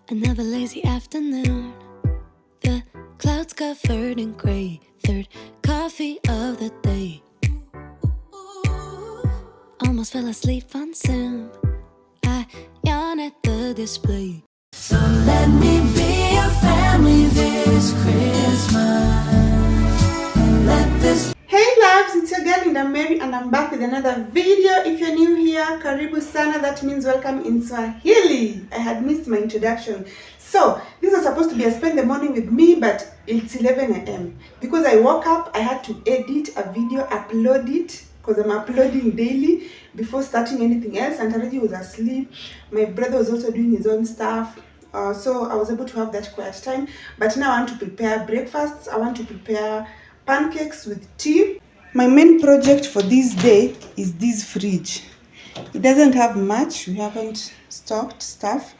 Another lazy afternoon. The clouds covered in gray. Third coffee of the day. Almost fell asleep on Zoom. I yawn at the display. So let me be your family this Christmas. Let this. Hey loves, it's your girl Linda Mary and I'm back with another video. If you're new here, karibu sana, that means welcome in Swahili. I had missed my introduction. So, this was supposed to be a spend the morning with me, but it's 11 a.m. Because I woke up, I had to edit a video, upload it, because I'm uploading daily before starting anything else, and already was asleep. My brother was also doing his own stuff. So I was able to have that quiet time. But now I want to prepare breakfast. I want to prepare pancakes with tea. My main project for this day is this fridge. It doesn't have much. We haven't stocked stuff,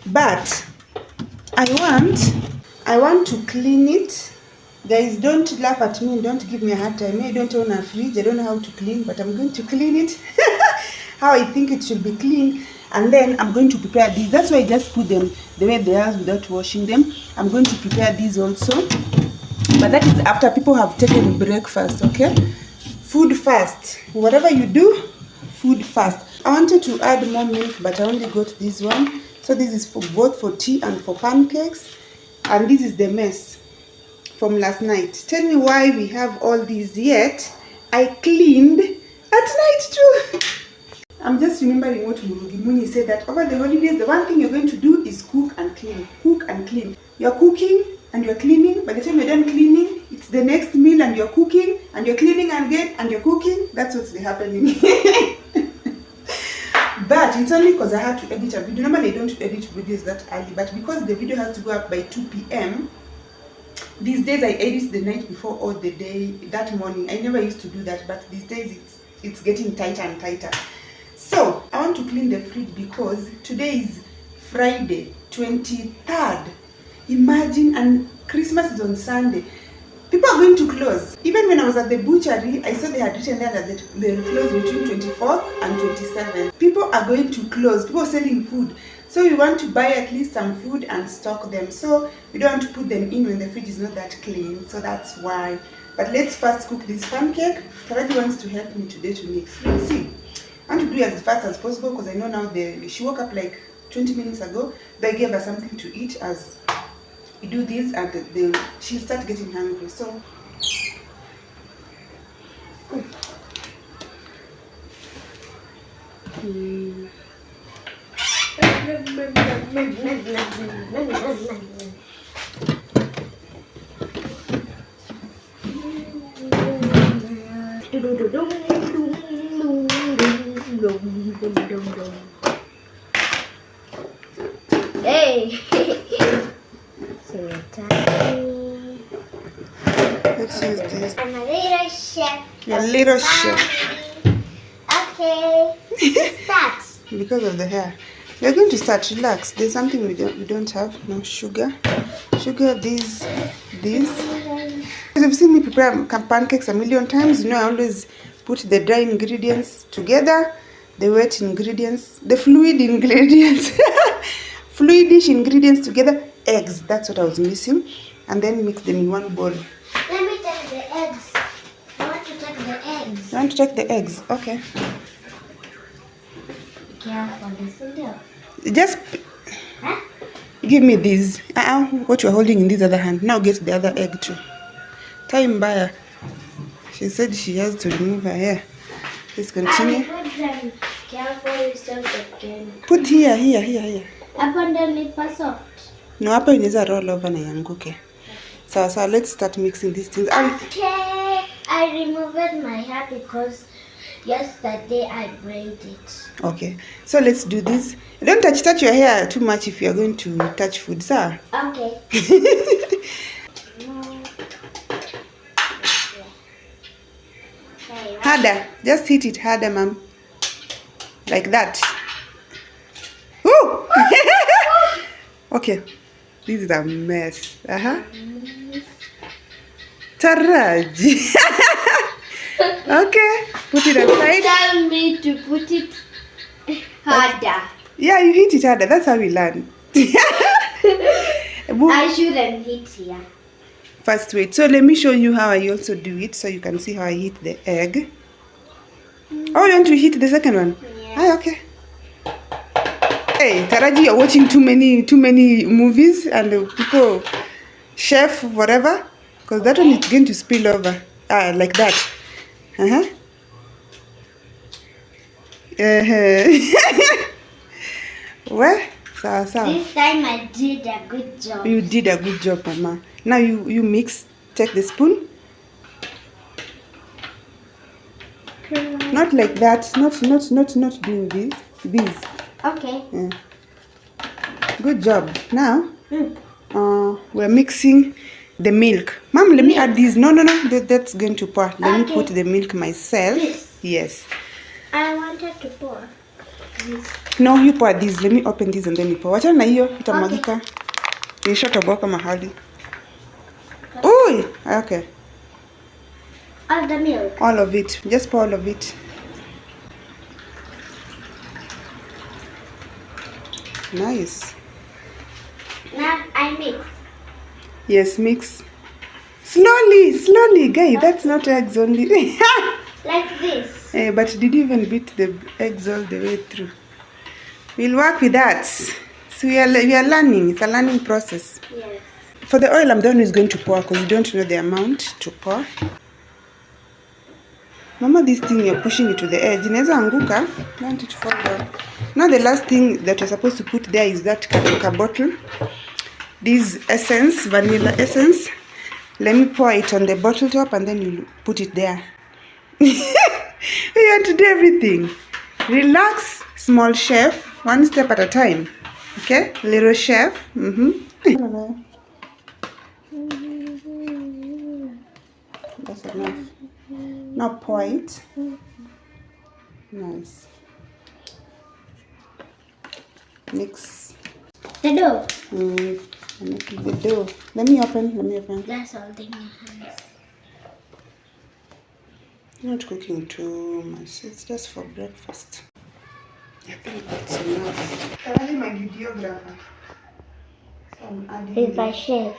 but I want to clean it. Guys, don't laugh at me. Don't give me a hard time. I don't own a fridge. I don't know how to clean, but I'm going to clean it how I think it should be clean. And then I'm going to prepare these. That's why I just put them the way they are without washing them. I'm going to prepare these also. But that is after people have taken breakfast, okay? Food first. Whatever you do, food first. I wanted to add more milk, but I only got this one. So this is for both for tea and for pancakes. And this is the mess from last night. Tell me why we have all these yet. I cleaned at night too. I'm just remembering what Murugi Muni said, that over the holidays, the one thing you're going to do is cook and clean. Cook and clean. You're cooking and you're cleaning. By the time you're done cleaning, it's the next meal and you're cooking and you're cleaning again and you're cooking. That's what's happening. But it's only because I had to edit a video. Normally I don't edit videos that early, but because the video has to go up by 2 p.m. These days I edit the night before or the day, that morning. I never used to do that, but these days it's getting tighter and tighter. So I want to clean the fridge because today is Friday, 23rd. Imagine, and Christmas is on Sunday. People are going to close. Even when I was at the butchery, I saw they had written there that they will close between 24th and 27th. People are going to close. People are selling food. So we want to buy at least some food and stock them. So we don't want to put them in when the fridge is not that clean. So that's why. But let's first cook this pancake. Karadi wants to help me today to mix. Let's see. I want to do it as fast as possible because I know now she woke up like 20 minutes ago. But I gave her something to eat as we do this, and she'll start getting hungry. So hey. So you're tiny. let's use this. I'm a little chef. You're a little chef. Okay. Start. Because of the hair. We're going to start. Relax. There's something we don't have. No sugar. Sugar. This. You've seen me prepare pancakes a million times. You know I always put the dry ingredients together, the wet ingredients, the fluid ingredients, fluidish ingredients together. Eggs. That's what I was missing. And then mix them in one bowl. Let me take the eggs. I want to take the eggs. You want to take the eggs? Okay. Be careful, listen there. Just give me these. What you're holding in this other hand. Now get the other egg too. Time buyer. She said she has to remove her hair. Let's continue. Put them careful yourself again. Put here. Up underneath for soft. No, hapa inaweza roll over na yanguke. So let's start mixing these things. Okay, I removed my hair because yesterday I braided it. Okay, so let's do this. Don't touch your hair too much if you are going to touch food, sir. Okay. Harder. Just hit it harder, ma'am. Like that. Woo! Okay. This is a mess. Taraji. Okay. Put it aside. Tell me to put it harder. Yeah, you hit it harder. That's how we learn. I shouldn't hit here. First, wait. So let me show you how I also do it, so you can see how I hit the egg. Oh, you want to hit the second one? Yeah. Ah, okay. Hey, Taraji, you're watching too many movies and people, chef, whatever, because that one is going to spill over. Ah, like that. Well, so. This time I did a good job. You did a good job, Mama. Now you mix. Take the spoon. Not like that. Not doing this. These. Okay. Yeah. Good job. Now, we're mixing the milk. Mom, let me add this. No. That's going to pour. Let me put the milk myself. This. Yes. I wanted to pour this. No, you pour this. Let me open this and then you pour. Wacha na hiyo itamwagika. Ishatoboka mahali. Oi! Okay. All the milk. All of it. Just pour all of it. Nice. Now I mix. Yes, mix. Slowly, guy. That's not eggs only. Like this. But did you even beat the eggs all the way through? We'll work with that. So we are learning. It's a learning process. Yes. For the oil, I'm the one who's going to pour because you don't know the amount to pour. Mama, this thing you're pushing it to the edge. Inaweza anguka. You want it to fall down. Now the last thing that you're supposed to put there is that Coca bottle. This essence, vanilla essence. Let me pour it on the bottle top and then you put it there. You have to do everything. Relax, small chef. One step at a time. Okay? Little chef. That's enough. Now pour it. Nice. Mix. The dough. I'm making the dough. Let me open. That's all in your hands. I'm not cooking too much. It's just for breakfast. I think that's enough. I'm adding my videographer. So I'm adding. He's a chef.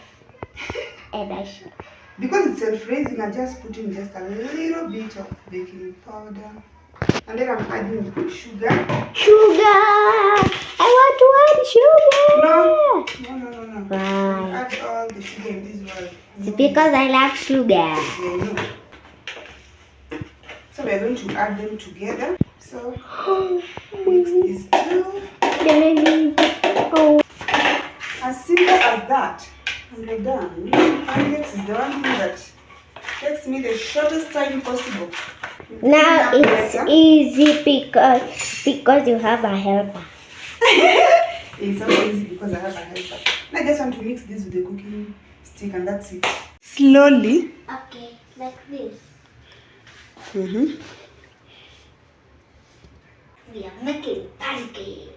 And a chef. Because it's self-raising, I just put in just a little bit of baking powder. And then I'm adding sugar. Sugar! I want to add sugar! No. Why? Add all the sugar in this world. It's because I love sugar. Yeah, no. So we're going to add them together. So mix these two. As simple as that. And we're done. Pancakes is the one thing that takes me the shortest time possible. Now it's easy because you have a helper. It's so easy because I have a helper. I just want to mix this with the cooking stick and that's it. Slowly. Okay, like this. We are making pancakes.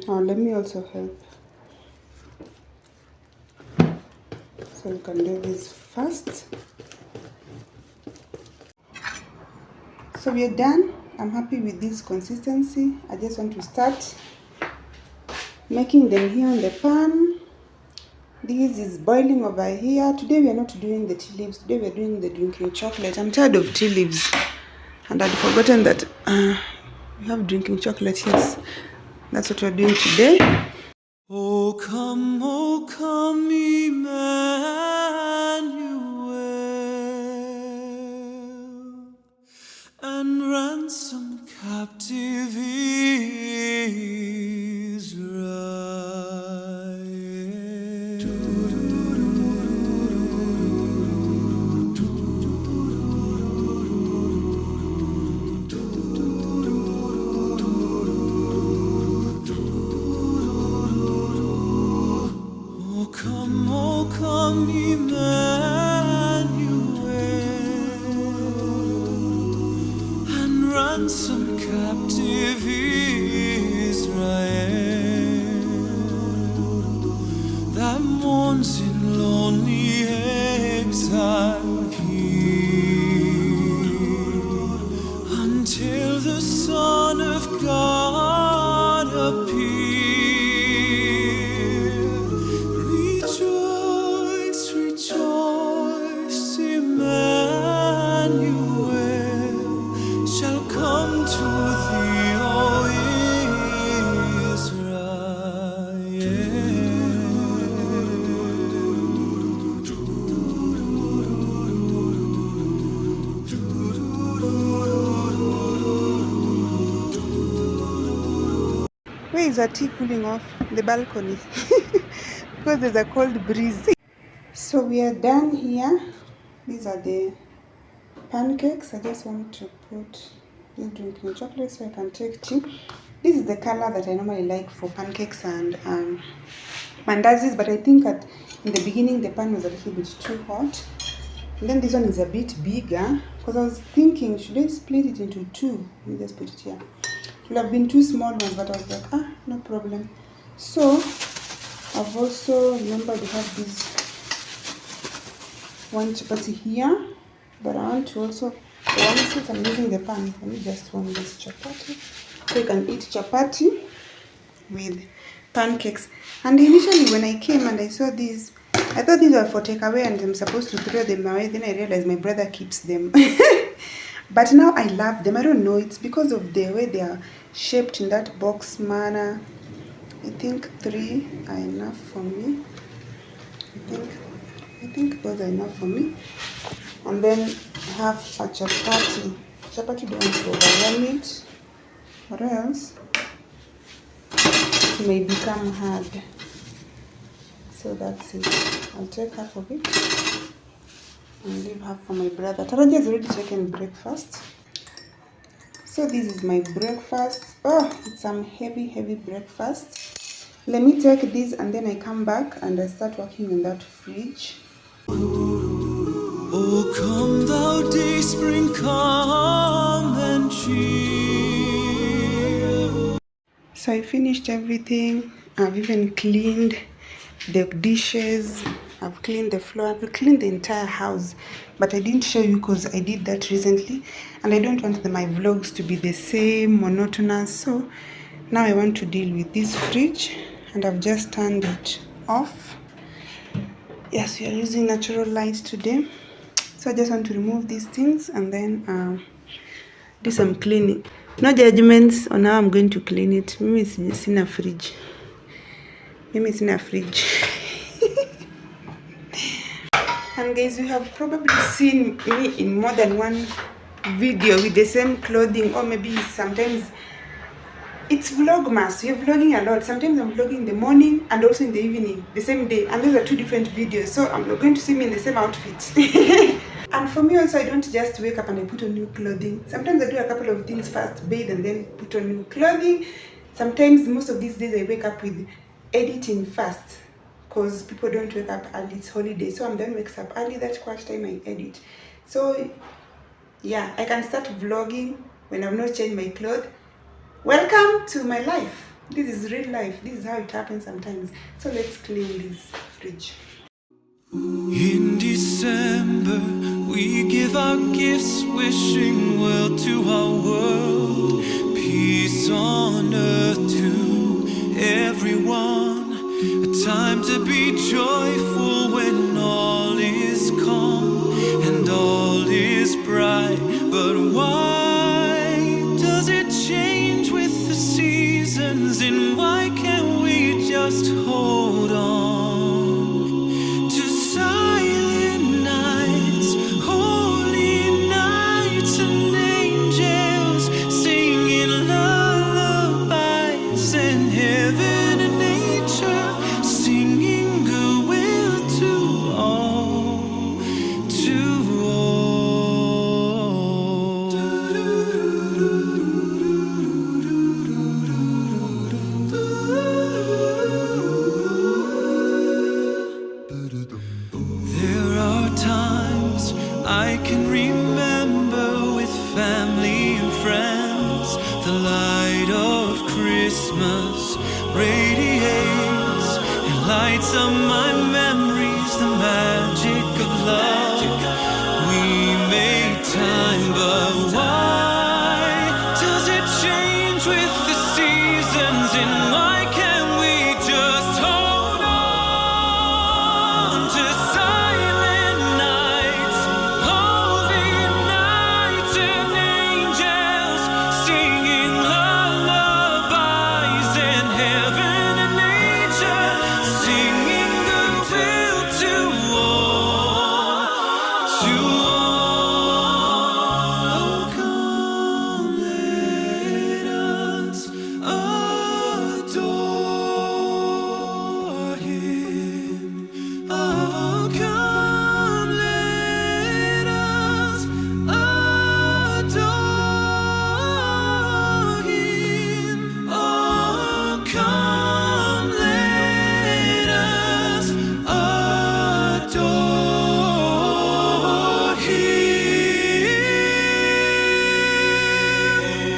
Let me also help. So you can do this fast. So we are done. I'm happy with this consistency. I just want to start making them here on the pan. This is boiling over here. Today we are not doing the tea leaves. Today we are doing the drinking chocolate. I'm tired of tea leaves. And I'd forgotten that we have drinking chocolate, yes. That's what we're doing today. Oh come, Emmanuel, and ransom captive come, Emmanuel, and ransom captive appear. Rejoice, rejoice, Emmanuel shall come to thee, O Where is our tea cooling off? The balcony. Because there's a cold breeze. So we are done here. These are the pancakes. I just want to put this drink in chocolate so I can take tea. This is the color that I normally like for pancakes and mandazis, but I think in the beginning the pan was a little bit too hot. And then this one is a bit bigger because I was thinking, should I split it into two? Let me just put it here. It would have been two small ones, but I was like, no problem. So I've also remembered to have this one chapati here, but I want to also, since I'm using the pan, let me just warm this chapati so you can eat chapati with pancakes. And initially when I came and I saw these, I thought these were for takeaway and I'm supposed to throw them away. Then I realized my brother keeps them. But now I love them. I don't know, it's because of the way they are shaped in that box manner. I think 3 are enough for me. I think those are enough for me. And then have a chapati. Chapati don't overwhelm it, or else it may become hard. So that's it. I'll take half of it and leave half for my brother. Taraji has already taken breakfast. So this is my breakfast. Oh, it's some heavy breakfast. Let me take this and then I come back and I start working in that fridge. Oh, come thou day spring, come and cheer. So I finished everything. I've even cleaned the dishes. I've cleaned the floor. I've cleaned the entire house. But I didn't show you because I did that recently. And I don't want my vlogs to be the same, monotonous. So now I want to deal with this fridge. And I've just turned it off. Yes, we are using natural light today. So I just want to remove these things and then do some cleaning. No judgments on how I'm going to clean it. Mimi is in a fridge. And guys, you have probably seen me in more than one video with the same clothing, or maybe sometimes it's Vlogmas. We're vlogging a lot. Sometimes I'm vlogging in the morning and also in the evening, the same day. And those are two different videos. So I'm not going to see me in the same outfit. And for me also, I don't just wake up and I put on new clothing. Sometimes I do a couple of things first, bathe and then put on new clothing. Sometimes, most of these days, I wake up with editing first. Because people don't wake up early, it's holiday. So I'm done wakes up early, that's quite time I edit. So yeah, I can start vlogging when I've not changed my clothes. Welcome to my life. This is real life. This is how it happens sometimes. So let's clean this fridge. In December, we give our gifts, wishing well to our world. Peace on earth to everyone. A time to be joyful when all is calm and all is bright. But why does it change with the seasons? And why can't we just hold on to silent nights, holy nights, and angels singing lullabies, and heaven and nature singing goodwill to all, to all. There are times I can remember with family and friends, the light of Christmas radiates and lights up my memories, the magic of love. We made time, but why does it change with the seasons? reasons, and why can't we just hold on to silent nights, holy nights, and angels singing lullabies, and heaven and nature singing goodwill to all, to all. Come, let us adore Him. Oh, come, let us adore Him. Oh, come, let us adore Him.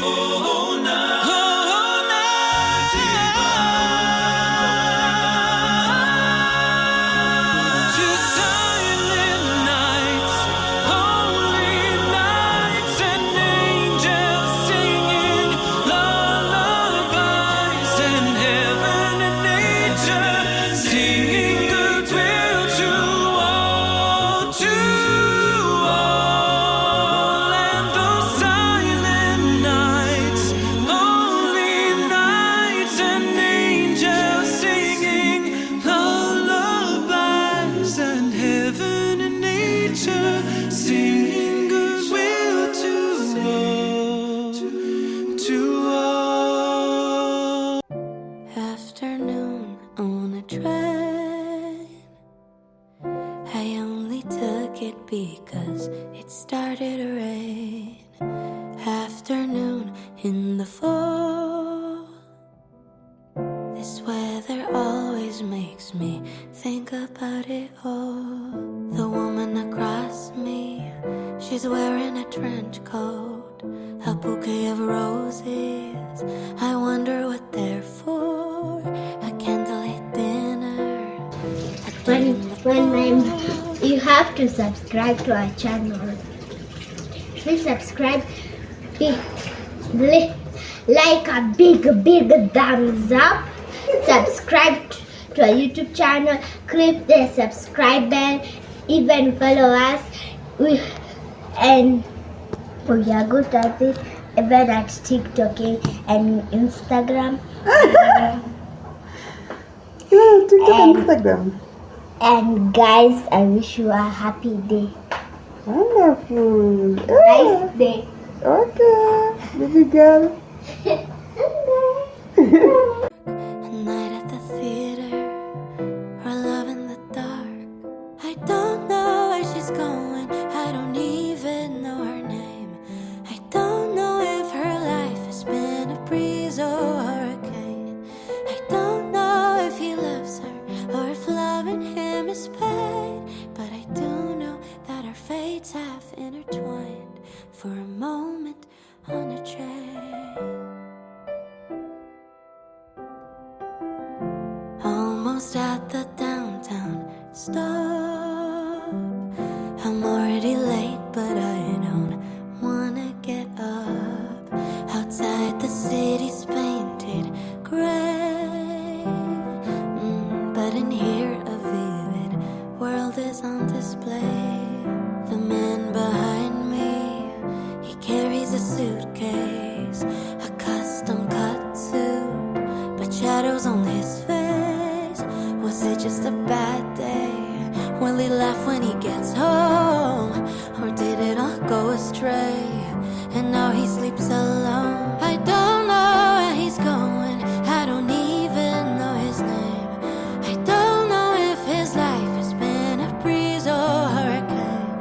Oh, night divine, to silent nights, holy nights, and angels singing lullabies, and heaven and nature singing goodwill to all, to all. And those silent nights, holy nights, and angels singing lullabies, and heaven and nature singing goodwill to all, to all. Afternoon on a train, I only took it because it started to rain. Afternoon in the fall, this weather always makes me think about it all. The woman across me, she's wearing a trench coat, a bouquet of roses. I wonder what they're for. A candlelit dinner, a date in the park. You have to subscribe to our channel. Please subscribe. Like a big thumbs up. Subscribe to our YouTube channel. Click the subscribe bell. Even follow us. We are good at this. Even at TikTok and Instagram. Yeah, TikTok and And- Instagram. And guys, I wish you a happy day. Wonderful. Nice day. Okay, baby girl. A night at the theater, or love in the dark. I don't know where she's going, I don't even know her name. I don't know if her life has been a breeze or a hurricane. I don't know if he loves her or if loving him is pain. But I do know that our fates have intertwined for a moment on a train. Almost at the downtown stop. I'm already late, but I don't wanna get up. Outside the city's painted gray, but in here a vivid world is on display. The man behind me, he carries a suitcase, a custom cut suit, but shadows on his face. Was it just a bad day? Will he laugh when he gets home? Or did it all go astray? And now he sleeps alone. I don't know where he's going, I don't even know his name. I don't know if his life has been a breeze or a hurricane.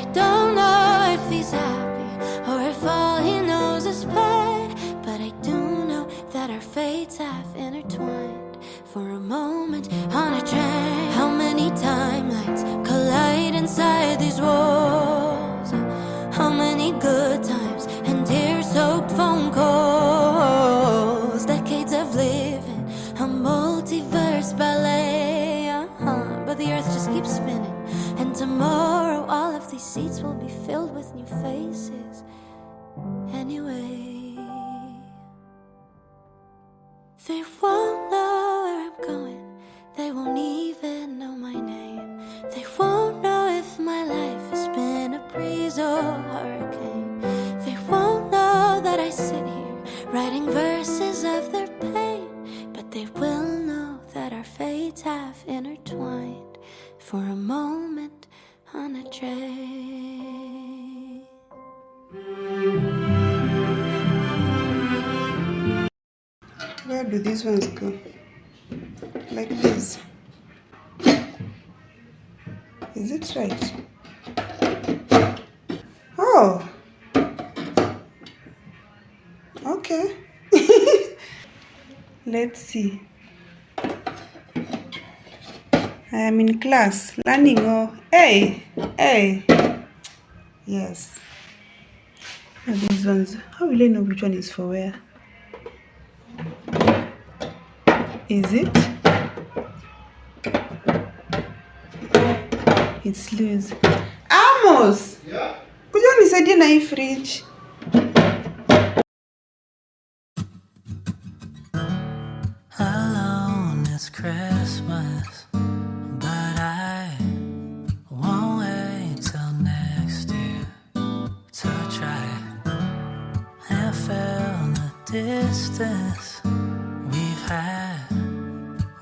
I don't know if he's happy or if all he knows is pain. But I do know that our fates have intertwined for a moment on a train. How many timelines collide inside these walls? How many good times and tear-soaked phone calls? Decades of living, a multiverse ballet. But the earth just keeps spinning, and tomorrow all of these seats will be filled with new faces. Anyway, They won't know where I'm going. They won't even know my name. They won't know if my life has been a breeze or a hurricane. They won't know that I sit here writing verses of their pain. But they will know that our fates have intertwined for a moment on a train. Where do these ones go? Like this. Is it right? Oh, okay. Let's see. I am in class learning. Oh, hey. Yes. Now these ones. How will I know which one is for where? Is it? It's loose. Amos! Yeah? Kuja unisaidie na hii fridge. Alone it's Christmas, but I won't wait till next year to try and fill the distance we've had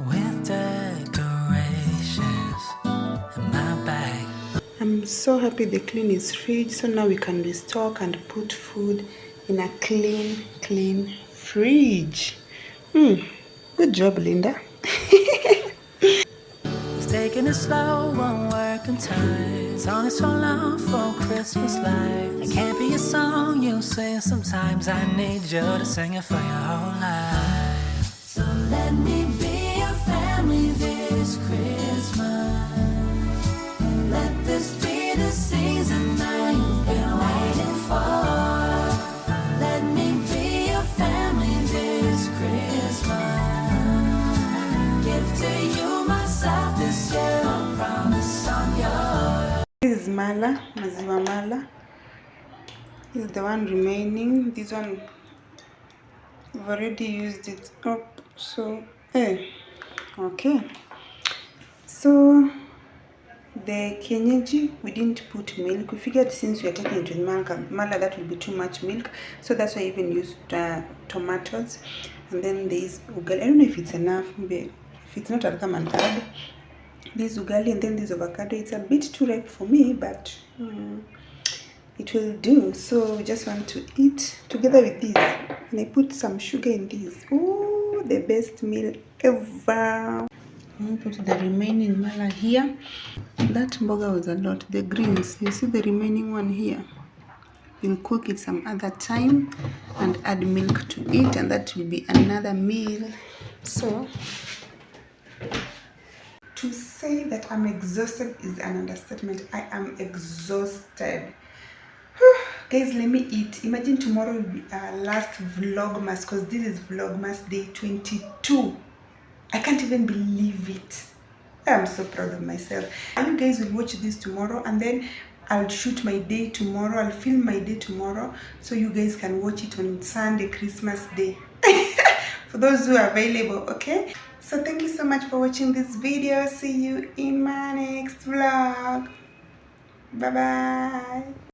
with decorations in my bag. I'm so happy the clean is fridge, so now we can restock and put food in a clean fridge. Good job, Linda. It's taking it slow, won't work in time. Song is so loud for Christmas lights. It can't be a song you sing sometimes. I need you to sing it for your whole life. So let me be your family this Christmas. Let this be the season that you've been waiting for. Let me be your family this Christmas. Give to you myself this year, I promise I'm yours. This is mala, maziwa mala. This is the one remaining. This one, we've already used it up. So, okay. So, the kienyeji, we didn't put milk. We figured since we are taking it with mala, that will be too much milk. So that's why I even used tomatoes. And then there is ugali. I don't know if it's enough. Maybe if it's not, I'll come and add. This ugali and then this avocado. It's a bit too ripe for me, but it will do. So we just want to eat together with this. And I put some sugar in this. Oh, the best meal ever. I'm put the remaining mala here. That mboga was a lot. The greens, you see the remaining one here. We'll cook it some other time and add milk to it, and that will be another meal. So to say that I'm exhausted is an understatement. I am exhausted. Guys, let me eat. Imagine tomorrow will be our last Vlogmas, because this is Vlogmas day 22. I can't even believe it. I'm so proud of myself. And you guys will watch this tomorrow, and then I'll shoot my day tomorrow. I'll film my day tomorrow, so you guys can watch it on Sunday, Christmas Day. For those who are available, okay? So thank you so much for watching this video. See you in my next vlog. Bye bye.